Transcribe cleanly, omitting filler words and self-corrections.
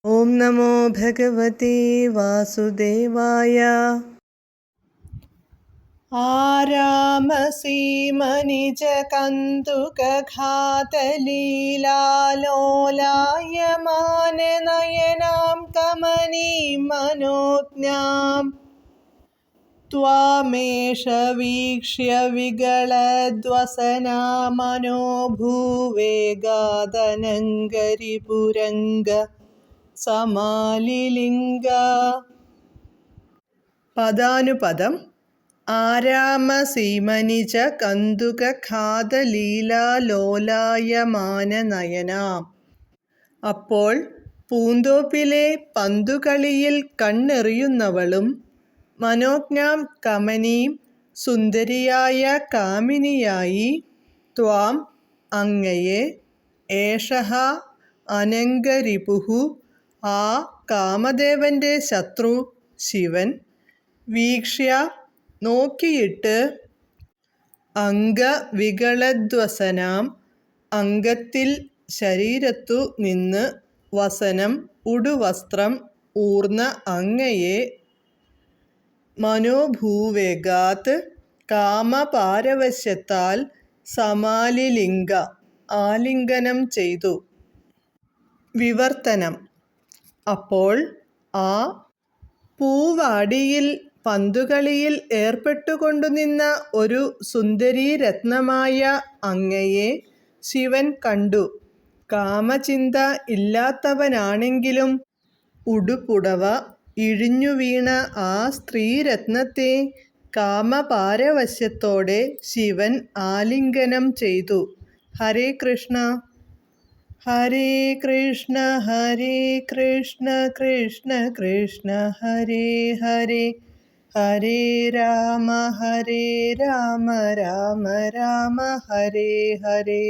ഓം നമോ ഭഗവതേ വാസുദേവായ. ആരാമസീമനിജകന്തുകഘാതലീലാലോലായമാനനയനാം കമനീം മനോജ്ഞാം ത്വാമേഷ വീക്ഷ്യ വികളദ്വസനാ മനോഭൂവേഗാദനങ്കരിപുരംഗ സമാലിലിംഗ. പദാനുപദം. ആരാമസീമനിജ കന്തുകഘാതലീലാലോലായമാനനയനാം. അപ്പോൾ പൂന്തോപ്പിലെ പന്തുകളിയിൽ കണ്ണെറിയുന്നവളും മനോജ്ഞാം കമനീം സുന്ദരിയായ കാമിനിയായി ത്വാം അങ്ങയെ ഏഷഃ അനംഗരിപുഃ ആ കാമദേവന്റെ ശത്രു ശിവൻ വീക്ഷ്യ നോക്കിയിട്ട് അംഗവികളദ്വസനാം അംഗത്തിൽ ശരീരത്തു നിന്ന് വസനം ഉടുവസ്ത്രം ഊർന്ന അങ്ങയെ മനോഭൂവേഗാത് കാമപാരവശ്യത്താൽ സമാലിലിംഗ ആലിംഗനം ചെയ്തു. വിവർത്തനം. അപ്പോൾ ആ പൂവാടിയിൽ പന്തുകളിയിൽ ഏർപ്പെട്ടുകൊണ്ടുനിന്ന ഒരു സുന്ദരീരത്നമായ അങ്ങയെ ശിവൻ കണ്ടു. കാമചിന്ത ഇല്ലാത്തവനാണെങ്കിലും ഉടുപുടവ ഇഴിഞ്ഞുവീണ ആ സ്ത്രീരത്നത്തെ കാമപാരവശ്യത്തോടെ ശിവൻ ആലിംഗനം ചെയ്തു. ഹരേ കൃഷ്ണ. ഹരേ കൃഷ്ണ ഹരേ കൃഷ്ണ കൃഷ്ണ കൃഷ്ണ ഹരേ ഹരേ ഹരേ രാമ രാമ രാമ ഹരേ ഹരേ.